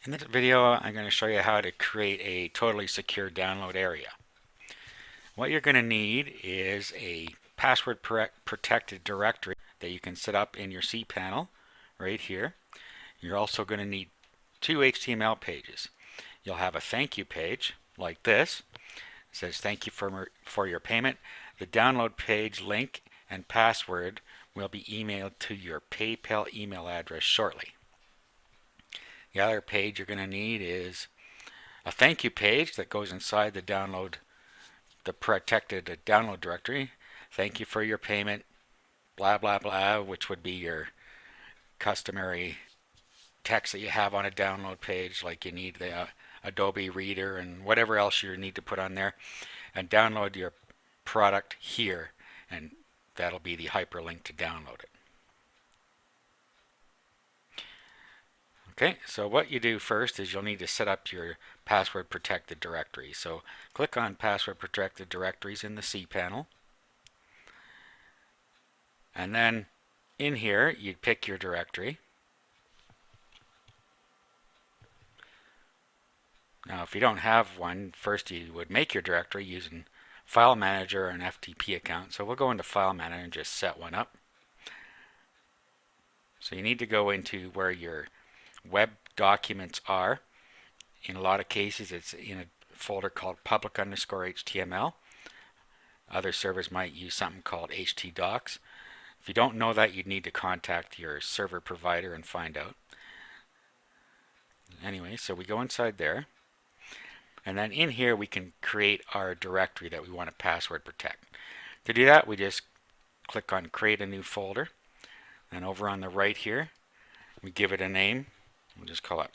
In this video, I'm going to show you how to create a totally secure download area. What you're going to need is a password protected directory that you can set up in your cPanel right here. You're also going to need two HTML pages. You'll have a thank you page like this. It says thank you for your payment. The download page link and password will be emailed to your PayPal email address shortly. The other page you're going to need is a thank you page that goes inside the protected download directory. Thank you for your payment, blah blah blah, which would be your customary text that you have on a download page, like you need the Adobe Reader and whatever else you need to put on there, and download your product here, and that'll be the hyperlink to download it. Okay, so what you do first is you'll need to set up your password protected directory. So click on password protected directories in the cPanel. And then in here, you'd pick your directory. Now, if you don't have one, first you would make your directory using File Manager or an FTP account. So we'll go into File Manager and just set one up. So you need to go into where your web documents are. In a lot of cases, it's in a folder called public_HTML. Other servers might use something called htdocs. If you don't know that, you'd need to contact your server provider and find out. Anyway, so we go inside there. And then in here, we can create our directory that we want to password protect. To do that, we just click on Create a New Folder. And over on the right here, we give it a name. We'll just call it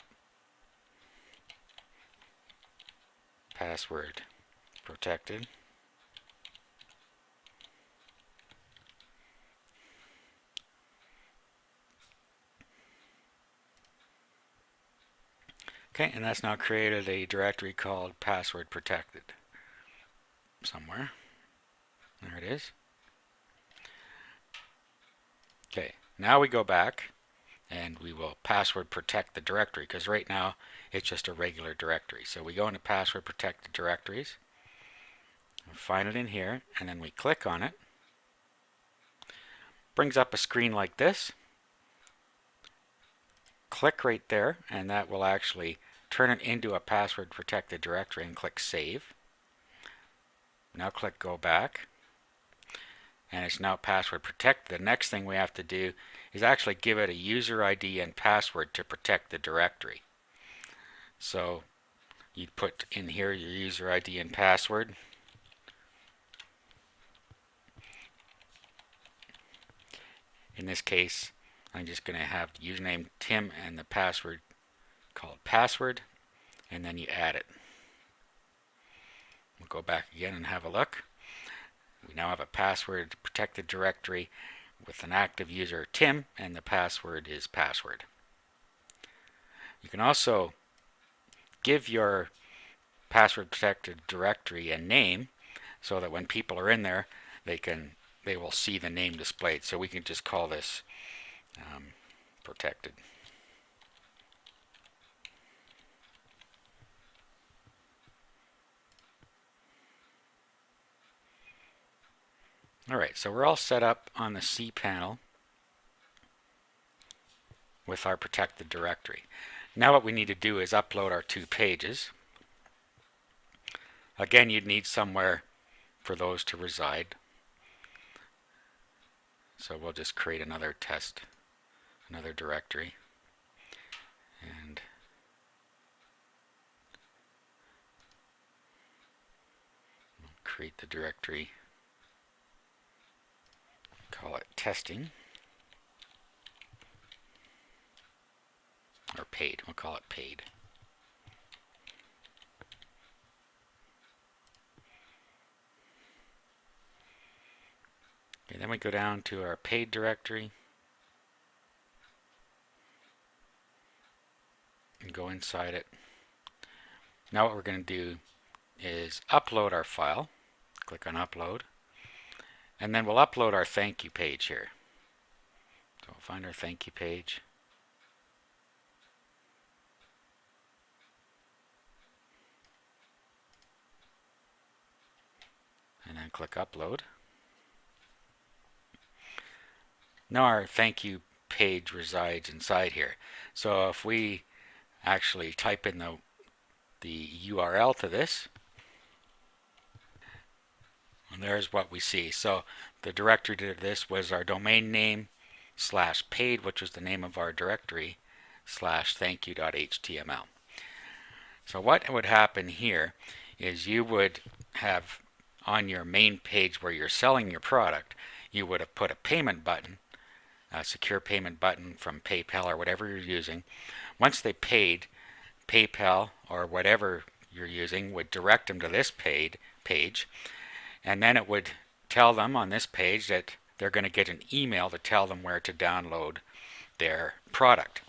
Password Protected. Okay, and that's now created a directory called Password Protected somewhere. There it is. Okay, now we go back and we will password protect the directory, because right now it's just a regular directory. So we go into password protected directories, find it in here, and then we click on it. Brings up a screen like this. Click right there, and that will actually turn it into a password protected directory, and click Save. Now click Go Back, and it's now password protected. The next thing we have to do is actually give it a user ID and password to protect the directory. So you'd put in here your user ID and password. In this case, I'm just going to have the username Tim and the password called password, and then you add it. We'll go back again and have a look. We now have a password protected directory with an active user Tim, and the password is password. You can also give your password protected directory a name so that when people are in there, they will see the name displayed. So we can just call this protected. Alright, so we're all set up on the cPanel with our protected directory. Now what we need to do is upload our two pages. Again, you'd need somewhere for those to reside. So we'll just create another directory. And we'll create the directory. Call it testing. Or paid. We'll call it paid. Okay, then we go down to our paid directory and go inside it. Now what we're going to do is upload our file. Click on upload. And then we'll upload our thank you page here. So we'll find our thank you page. and then click upload. Now our thank you page resides inside here. So if we actually type in the URL to this, and there's what we see. So the directory to this was our domain name / paid, which was the name of our directory, / thankyou.html. So what would happen here is you would have on your main page where you're selling your product, you would have put a payment button, a secure payment button from PayPal or whatever you're using. Once they paid, PayPal or whatever you're using would direct them to this page, and then it would tell them on this page that they're going to get an email to tell them where to download their product.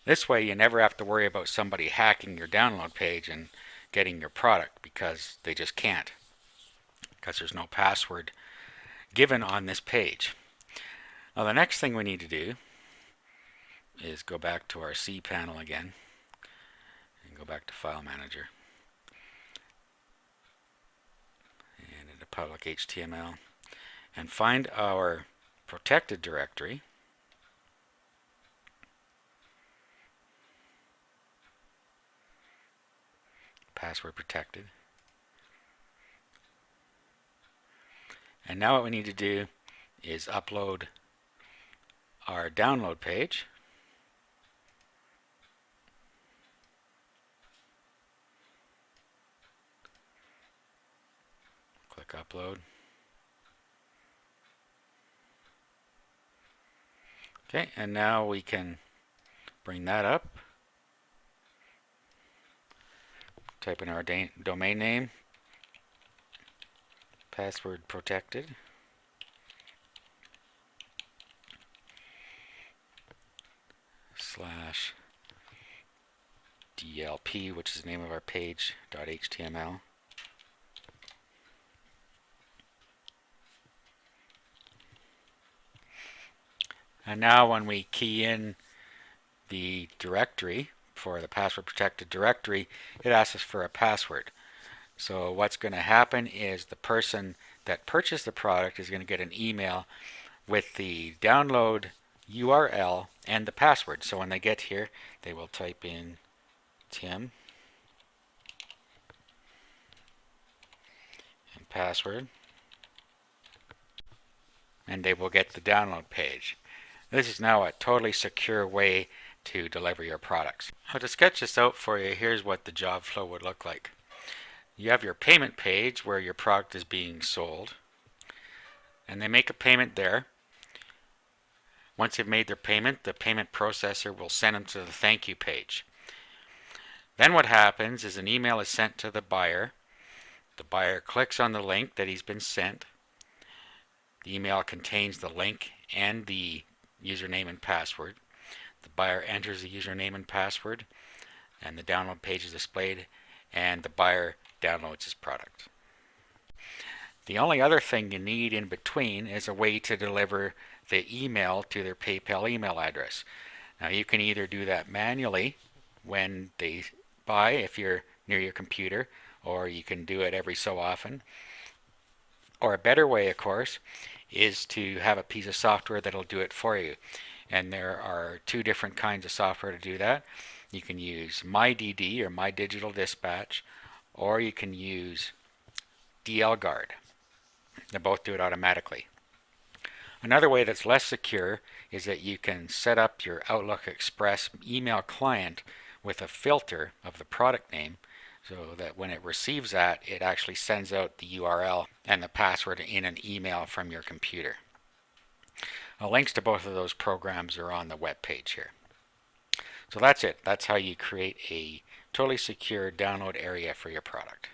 This way you never have to worry about somebody hacking your download page and getting your product, because they just can't, because there's no password given on this page. Now the next thing we need to do is go back to our cPanel again and go back to File Manager and into public HTML and find our protected directory. Password protected. And now what we need to do is upload our download page. Click upload. Okay, and now we can bring that up. Type in our domain name, password protected, /DLP, which is the name of our page, .html. And now when we key in the directory for the password protected directory, it asks us for a password. So what's going to happen is the person that purchased the product is going to get an email with the download URL and the password. So when they get here, they will type in Tim and password, and they will get the download page. This is now a totally secure way to deliver your products. Now to sketch this out for you, here's what the job flow would look like. You have your payment page where your product is being sold, and they make a payment there. Once they've made their payment, the payment processor will send them to the thank you page. Then what happens is an email is sent to the buyer. The buyer clicks on the link that he's been sent. The email contains the link and the username and password. The buyer enters the username and password, and the download page is displayed, and the buyer downloads his product. The only other thing you need in between is a way to deliver the email to their PayPal email address. Now you can either do that manually when they buy, if you're near your computer, or you can do it every so often. Or a better way, of course, is to have a piece of software that'll do it for you. And there are two different kinds of software to do that. You can use MyDD or My Digital Dispatch, or you can use DLGuard. They both do it automatically. Another way that's less secure is that you can set up your Outlook Express email client with a filter of the product name, so that when it receives that, it actually sends out the URL and the password in an email from your computer. Links to both of those programs are on the web page here. So that's it. That's how you create a totally secure download area for your product.